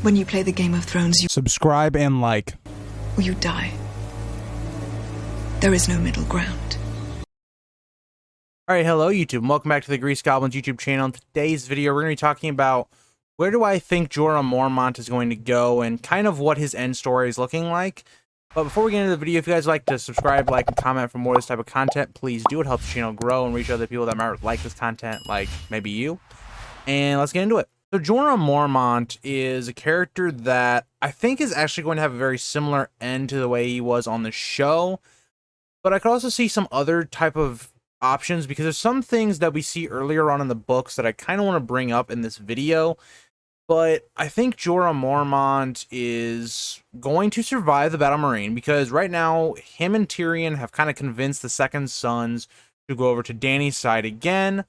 When you play the Game of Thrones, you Subscribe and like. or you die. There is no middle ground. Alright, hello YouTube, welcome back to the Grease Goblins YouTube channel. In today's video, we're going to be talking about where do I think Jorah Mormont is going to go and kind of what his end story is looking like. But before we get into the video, if you guys would like to subscribe, like, and comment for more of this type of content, please do. It helps the channel grow and reach other people that might like this content, like maybe you. And let's get into it. So Jorah Mormont is a character that I think is actually going to have a very similar end to the way he was on the show. But I could also see some other type of options because there's some things that we see earlier on in the books that I kind of want to bring up in this video. But I think Jorah Mormont is going to survive the Battle Marine because right now him and Tyrion have kind of convinced the Second Sons to go over to Dany's side again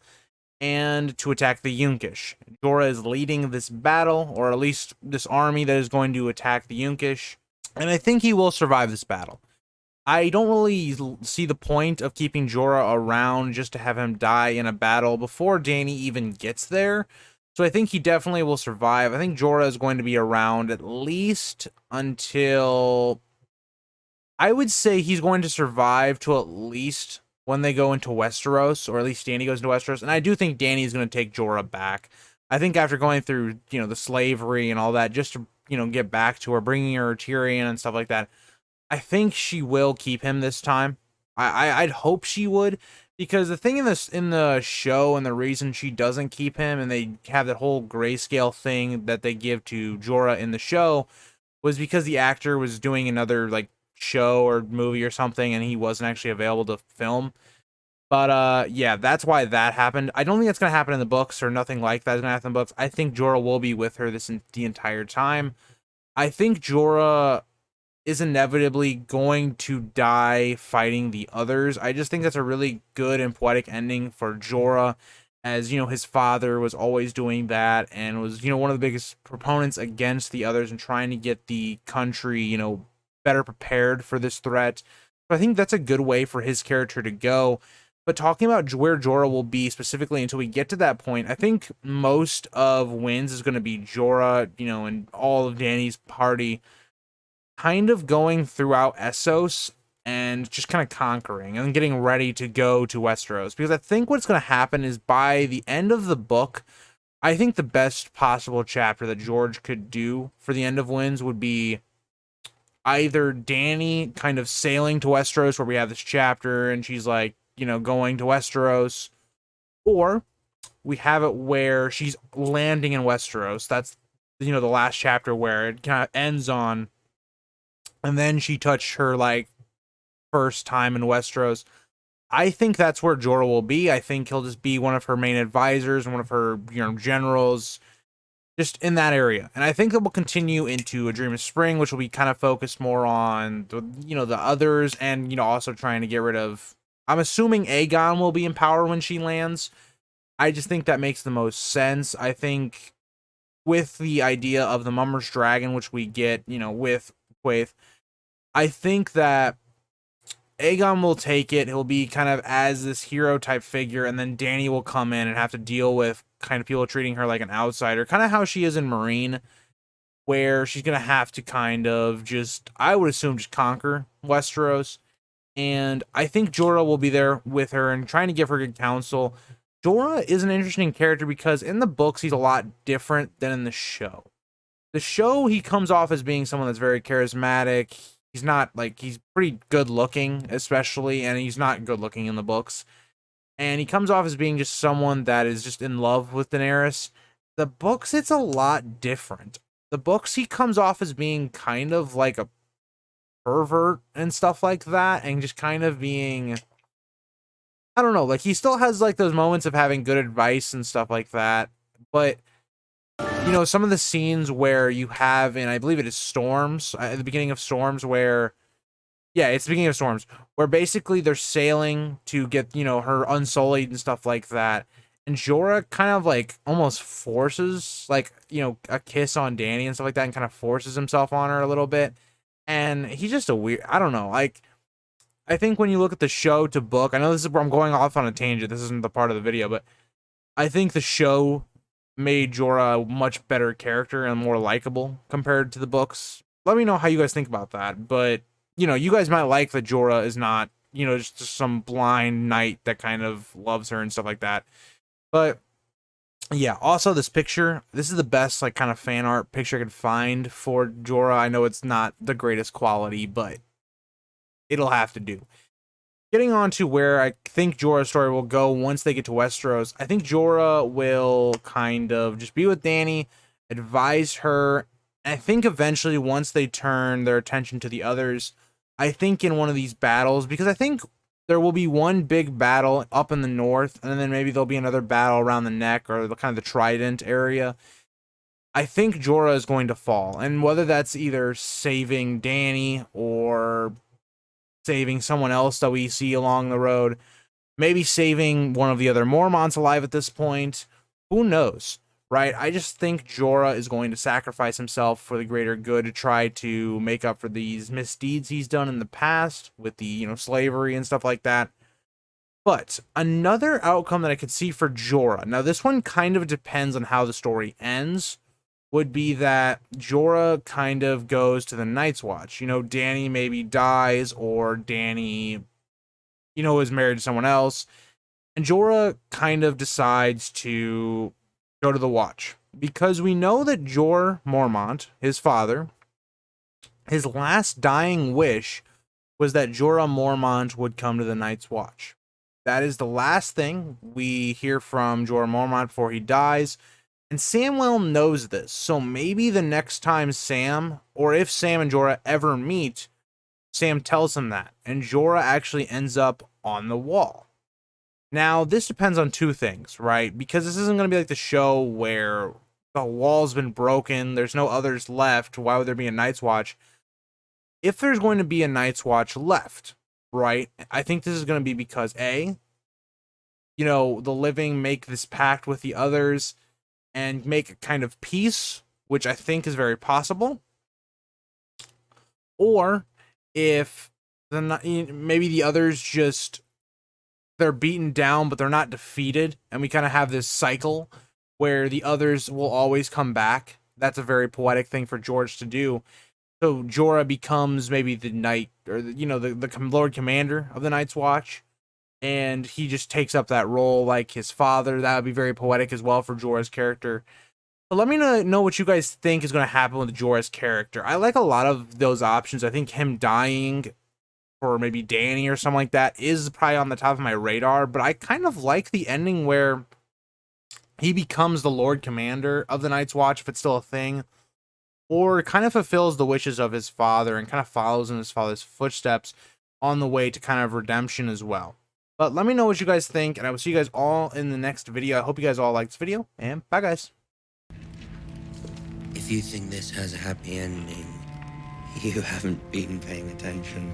and to attack the Yunkish. Jorah is leading this battle, or at least this army that is going to attack the Yunkish, and I think he will survive this battle. I don't really see the point of keeping Jorah around just to have him die in a battle before Dany even gets there. So I think he definitely will survive. I think Jorah is going to be around at least until... I would say he's going to survive to at least when they go into Westeros, or at least Dany goes into Westeros. And I do think Dany is going to take Jorah back. I think after going through, the slavery and all that, just to, get back to her, bringing her Tyrion and stuff like that, I think she will keep him this time. I'd hope she would, because the thing in the show and the reason she doesn't keep him, and they have that whole grayscale thing that they give to Jorah in the show, was because the actor was doing another show or movie or something, and he wasn't actually available to film. But yeah, that's why that happened. I don't think that's gonna happen in the books, or nothing like that is gonna happen in the books. I think Jorah will be with her the entire time. I think Jorah is inevitably going to die fighting the others. I just think that's a really good and poetic ending for Jorah, as his father was always doing that and was one of the biggest proponents against the others and trying to get the country better prepared for this threat. So I think that's a good way for his character to go. But talking about where Jorah will be specifically until we get to that point, I think most of Winds is going to be Jorah, and all of Dany's party kind of going throughout Essos and just kind of conquering and getting ready to go to Westeros. Because I think what's going to happen is by the end of the book, I think the best possible chapter that George could do for the end of Winds would be either Dany kind of sailing to Westeros, where we have this chapter and she's going to Westeros, or we have it where she's landing in Westeros. That's the last chapter where it kind of ends on, and then she touched her first time in Westeros. I think that's where Jorah will be. I think he'll just be one of her main advisors and one of her generals, just in that area. And I think that will continue into A Dream of Spring, which will be kind of focused more on the others, and also trying to get rid of, I'm assuming Aegon will be in power when she lands. I just think that makes the most sense. I think with the idea of the Mummer's Dragon, which we get, with Quaithe, I think that Aegon will take it. He'll be kind of as this hero type figure, and then Dany will come in and have to deal with kind of people treating her like an outsider, kind of how she is in Meereen, where she's going to have to kind of just, I would assume, just conquer Westeros. And I think Jorah will be there with her and trying to give her good counsel. Jorah is an interesting character because in the books, he's a lot different than in the show. The show, he comes off as being someone that's very charismatic. He's not, he's pretty good looking, especially, and he's not good looking in the books. And he comes off as being just someone that is just in love with Daenerys. The books, it's a lot different. The books, he comes off as being kind of like a pervert and stuff like that, and just kind of being, I don't know, he still has those moments of having good advice and stuff like that, but some of the scenes where you have, and I believe it is Storms, at the beginning of Storms, where, yeah, it's the beginning of Storms, where basically they're sailing to get, her unsullied and stuff like that, and Jorah kind of almost forces a kiss on Dany and stuff like that, and kind of forces himself on her a little bit. And he's just a weird, I don't know, I think when you look at the show to book, I know this is where I'm going off on a tangent, this isn't the part of the video, but I think the show made Jorah a much better character and more likable compared to the books. Let me know how you guys think about that. But, you know, you guys might like that Jorah is not, you know, just some blind knight that kind of loves her and stuff like that. But yeah, also this picture, this is the best like kind of fan art picture I could find for Jorah. I know it's not the greatest quality, but it'll have to do. Getting on to where I think Jorah's story will go once they get to Westeros, I think Jorah will kind of just be with Dany, advise her. And I think eventually once they turn their attention to the others, I think in one of these battles, because I think there will be one big battle up in the north, and then maybe there'll be another battle around the neck or the kind of the Trident area. I think Jorah is going to fall, and whether that's either saving Dany or saving someone else that we see along the road, maybe saving one of the other Mormonts alive at this point, who knows, right? I just think Jorah is going to sacrifice himself for the greater good to try to make up for these misdeeds he's done in the past with the, you know, slavery and stuff like that. But another outcome that I could see for Jorah, now this one kind of depends on how the story ends, would be that Jorah kind of goes to the Night's Watch. You know, Dany maybe dies, or Dany, you know, is married to someone else. And Jorah kind of decides to go to the Watch. Because we know that Jorah Mormont, his father, his last dying wish was that Jorah Mormont would come to the Night's Watch. That is the last thing we hear from Jorah Mormont before he dies. And Samwell knows this, so maybe the next time Sam, or if Sam and Jorah ever meet, Sam tells him that, and Jorah actually ends up on the wall. Now, this depends on two things, right? Because this isn't going to be like the show where the wall's been broken, there's no others left, why would there be a Night's Watch? If there's going to be a Night's Watch left, right, I think this is going to be because, A, you know, the living make this pact with the others and make a kind of peace, which I think is very possible. Or if maybe the others just, they're beaten down, but they're not defeated, and we kind of have this cycle where the others will always come back. That's a very poetic thing for George to do. So Jorah becomes maybe the knight, or you know, the Lord Commander of the Night's Watch, and he just takes up that role like his father. That would be very poetic as well for Jorah's character. But let me know what you guys think is going to happen with Jorah's character. I like a lot of those options. I think him dying for maybe Dany or something like that is probably on the top of my radar, but I kind of like the ending where he becomes the Lord Commander of the Night's Watch, if it's still a thing, or kind of fulfills the wishes of his father and kind of follows in his father's footsteps on the way to kind of redemption as well. But let me know what you guys think, and I will see you guys all in the next video. I hope you guys all liked this video, and bye, guys. If you think this has a happy ending, you haven't been paying attention.